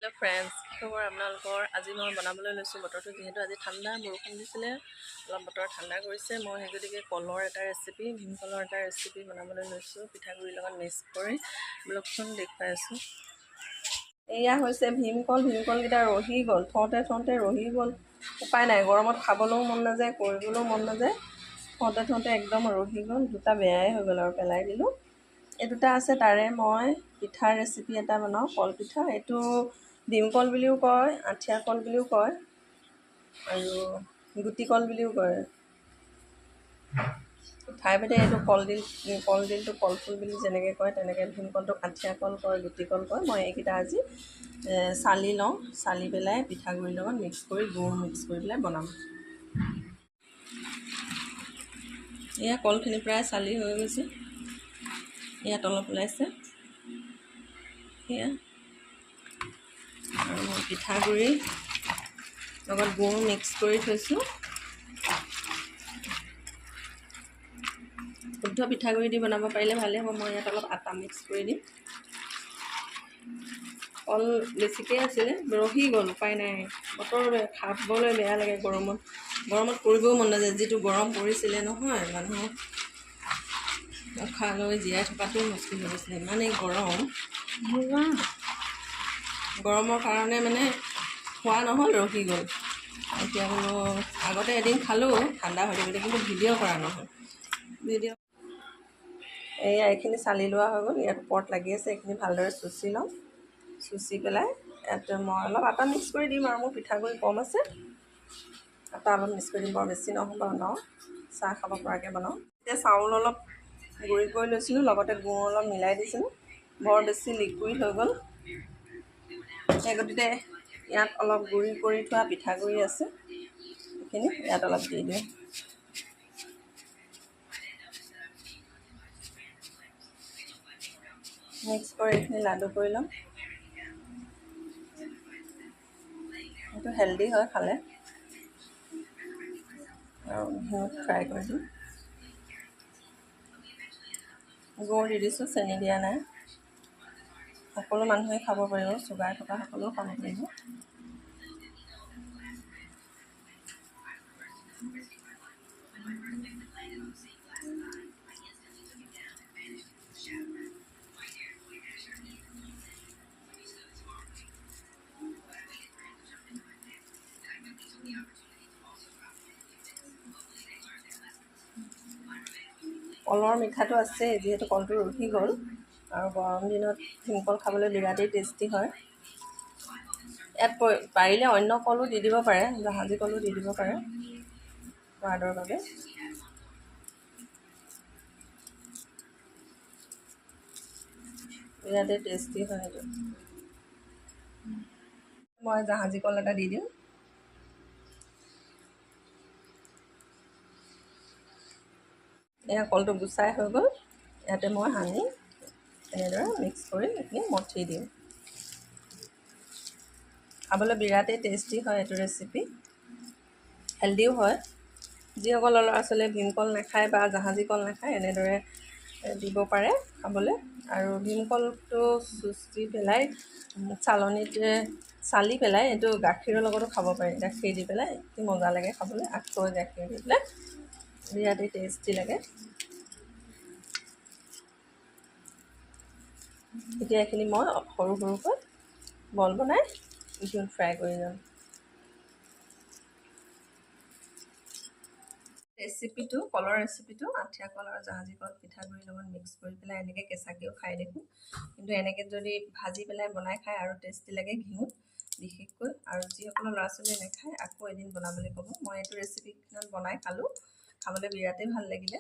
Hello' friends, কি খবৰ আপোনালোকৰ? আজি মই বনাবলৈ লৈছোঁ বতৰটো যিহেতু আজি ঠাণ্ডা বৰষুণ দিছিলে, অলপ বতৰ ঠাণ্ডা কৰিছে। মই সেই গতিকে কলৰ এটা ৰেচিপি, ভীমকলৰ এটা ৰেচিপি বনাবলৈ লৈছোঁ পিঠাগুড়িৰ লগত মিক্স কৰি। ব্লগখন দেখুৱাই আছোঁ। এয়া হৈছে ভীমকল। ভীমকলকেইটা ৰহি গ'ল, থওঁতে ৰহি গ'ল। উপায় নাই, গৰমত খাবলৈও মন নাযায়, কৰিবলৈও মন নাযায়। থওঁতে একদম ৰহি গ'ল, দুটা বেয়াই হৈ গ'ল আৰু পেলাই দিলোঁ। এই দুটা আছে, তাৰে মই পিঠাৰ ৰেচিপি এটা বনাওঁ, কলপিঠা। এইটো ভীমকল বুলিও কয়, আঠিয়া কল বুলিও কয়, আৰু গুটি কল বুলিও কয়। ঠাইভেদে এইটো কলডিলটো কলফুল বুলি যেনেকৈ কয় তেনেকৈ ভীমকলটোক আঠিয়া কল কয়, গুটি কল কয়। মই এইকেইটা আজি চালি লওঁ, চালি পেলাই পিঠাগুড়িৰ লগত মিক্স কৰি গুড় মিক্স কৰি পেলাই বনাম। এয়া কলখিনি প্ৰায় চালি হৈ গৈছে, ইয়াত অলপ ওলাইছে। সেয়া আৰু মই পিঠাগুড়িৰ লগত গুড় মিক্স কৰি থৈছোঁ। শুদ্ধ পিঠাগুড়ি দি বনাব পাৰিলে ভালে হ'ব। মই ইয়াত অলপ আটা মিক্স কৰি দিম। কল বেছিকৈ আছিলে, ৰহি গ'ল, উপায় নাই। বতৰ খাবলৈ বেয়া লাগে গৰমত কৰিবও মন নাযায়। যিটো গৰম পৰিছিলে নহয়, মানুহ উশাহ লৈ জীয়াই থকাটো মুস্কিল হৈ গৈছিলে, ইমানেই গৰমৰ কাৰণে মানে খোৱা নহ'ল, ৰহি গ'ল। এতিয়া বোলো আগতে এদিন খালোঁ ঠাণ্ডা হৈ থাকোঁতে, কিন্তু ভিডিঅ' কৰা নহ'ল। এয়া এইখিনি চালি লোৱা হৈ গ'ল, ইয়াত ওপৰত লাগি আছে, এইখিনি ভালদৰে চুচি লওঁ। চুচি পেলাই ইয়াত মই অলপ আটা মিক্স কৰি দিম, আৰু মোৰ পিঠাগুড়ি কম আছে, আটা অলপ মিক্স কৰি দিম। বৰ বেছি বনাওঁ, চাহ খাব পৰাকৈ বনাওঁ। এতিয়া চাউল অলপ গুড়ি কৰি লৈছিলোঁ, লগতে গুড় অলপ মিলাই দিছিলোঁ। বৰ বেছি লিকুইড হৈ গ'ল, সেই গতিকে ইয়াত অলপ গুড়ি কৰি থোৱা পিঠাগুড়ি আছে, সেইখিনি ইয়াত অলপ দি দিওঁ। মিক্স কৰি এইখিনি লাডু কৰি ল'ম। এইটো হেল্ডি হয় খালে, আৰু ঘিউত ফ্ৰাই কৰি দিম। গুড় দি দিছোঁ, চেনি দিয়া নাই। সকলো মানুহে খাব পাৰিব, চুগাৰ থকা সকলেও খাব পাৰিব। কলৰ মিঠাটো আছেই, যিহেতু কলটো ৰহি গ'ল, আৰু গৰম দিনত ভীমকল খাবলৈ বিৰাটেই টেষ্টি হয়। ইয়াত পাৰিলে অন্য কলো দি দিব পাৰে, জাহাজী কলো দি দিব পাৰে সোৱাদৰ বাবে। বিৰাটেই টেষ্টি হয় এইটো। মই জাহাজী কল এটা দি দিওঁ। এয়া কলটো গুচাই হৈ গ'ল, ইয়াতে মই সানি এনেদৰে মিক্স কৰি এইখিনি মঠি দিওঁ। খাবলৈ বিৰাটেই টেষ্টি হয় এইটো ৰেচিপি, হেল্ডিও হয়। যিসকলৰ ল'ৰা ছোৱালীয়ে ভীমকল নাখায় বা জাহাজী কল নাখায়, এনেদৰে দিব পাৰে খাবলৈ। আৰু ভীমকলটো চুচি পেলাই চালনীতে চালি পেলাই এইটো গাখীৰৰ লগতো খাব পাৰি। গাখীৰ দি পেলাই কি মজা লাগে খাবলৈ, আখৈ গাখীৰ দি পেলাই বিৰাটেই টেষ্টি লাগে। এতিয়া এইখিনি মই সৰু সৰুকৈ বল বনাই ঘিউত ফ্ৰাই কৰি যাম। কলৰ ৰেচিপিটো আঠিয়া কল আৰু জাহাজী কল পিঠাগুড়িৰ লগত মিক্স কৰি পেলাই এনেকৈ কেঁচাকৈও খাই দেখোঁ, কিন্তু এনেকৈ যদি ভাজি পেলাই বনাই খাই আৰু টেষ্টি লাগে ঘিউত বিশেষকৈ। আৰু যিসকলৰ ল'ৰা ছোৱালীয়ে নাখায়, আকৌ এদিন বনাবলৈ ক'ব। মই এইটো ৰেচিপি বনাই খালোঁ, খাবলৈ বিৰাটেই ভাল লাগিলে।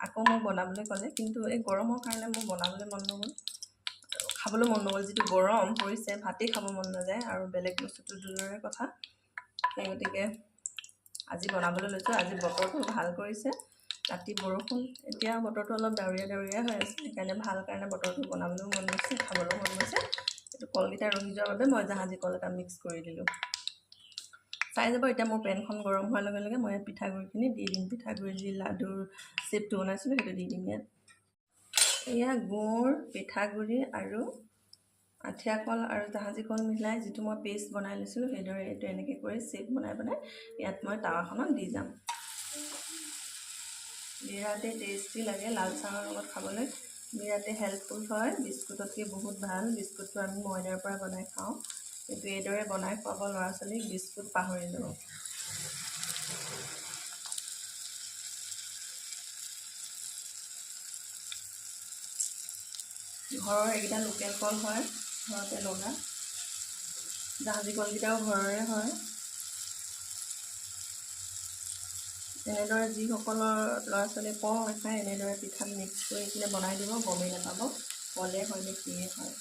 আকৌ মোক বনাবলৈ ক'লে, কিন্তু এই গৰমৰ কাৰণে মোৰ বনাবলৈ মন নগ'ল, খাবলৈ মন নগ'ল। যিটো গৰম পৰিছে, ভাতেই খাব মন নাযায়, আৰু বেলেগ বস্তুটো দূৰৰে কথা। সেই গতিকে আজি বনাবলৈ লৈছোঁ। আজি বতৰটো ভাল কৰিছে, ৰাতি বৰষুণ, এতিয়া বতৰটো অলপ ডাৱৰীয়া হৈ আছে, সেইকাৰণে ভাল কাৰণে বতৰটো বনাবলৈও মন গৈছে, খাবলৈও মন গৈছে। এইটো কলকেইটা ৰহি যোৱাৰ বাবে মই জাহাজী কল এটা মিক্স কৰি দিলোঁ। চাই যাব, এতিয়া মোৰ পেনখন গৰম হোৱাৰ লগে লগে মই ইয়াত পিঠাগুড়িখিনি দি দিম। পিঠাগুড়ি যি লাডুৰ শ্বেপটো বনাইছিলোঁ সেইটো দি দিম ইয়াত। এয়া গুড়, পিঠাগুড়ি আৰু আঠিয়া কল আৰু জাহাজী কল মিলাই যিটো মই পেষ্ট বনাই লৈছিলোঁ সেইদৰে এইটো এনেকৈ কৰি চেপ বনাই ইয়াত মই টাৱাখনত দি যাম। বিৰাটেই টেষ্টি লাগে, লাল চাহৰ লগত খাবলৈ বিৰাটেই হেল্পফুল হয়, বিস্কুটতকৈ বহুত ভাল। বিস্কুটটো আমি ময়দাৰ পৰা বনাই খাওঁ, কিন্তু এইদৰে বনাই খুৱাব ল'ৰা ছোৱালীক, বিস্কুট পাহৰি যাব। ঘৰৰ এইকেইটা লোকেল কল হয়, ঘৰতে লগা। জাহাজী কলকেইটাও ঘৰৰে হয়। এনেদৰে যিসকলৰ ল'ৰা ছোৱালীয়ে কল নাখায় এনেদৰে পিঠাত মিক্স কৰি কিনে বনাই দিব, গমেই নাপাব কলে হয় নে কিয়ে হয়।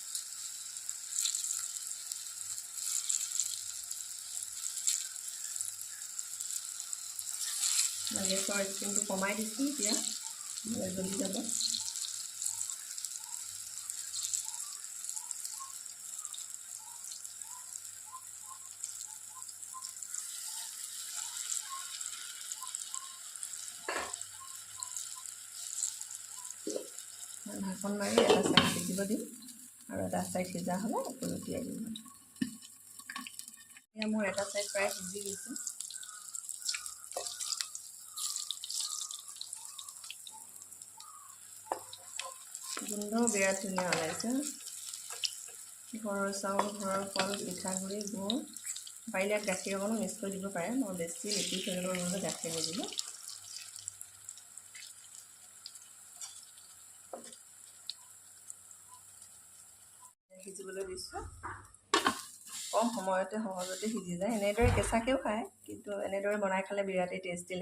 গেছৰ ষ্টিমটো কমাই দিছোঁ এতিয়া, জ্বলি যাব। ঢাকন মাৰি এটা চাইড সিজিব দিম আৰু এটা চাইড সিজা হ'লে উলটিয়াই দিম। এতিয়া মোৰ এটা চাইড প্ৰায় সিজি গৈছে। গোন্ধও বিৰাট ধুনীয়া ওলাইছে। ঘৰৰ চাউল, ঘৰৰ কল, পিঠাগুড়ি, গুড়, পাৰিলে গাখীৰ অকণো মিক্স কৰি দিব পাৰে। মই বেছি লিপি থৈ দিব বাবে গাখীৰ নিদিলোঁ। সিজিবলৈ দিছোঁ, কম সময়তে সহজতে সিজি যায়। এনেদৰে কেঁচাকৈও খায়, কিন্তু এনেদৰে বনাই খালে বিৰাটেই টেষ্টি লাগে।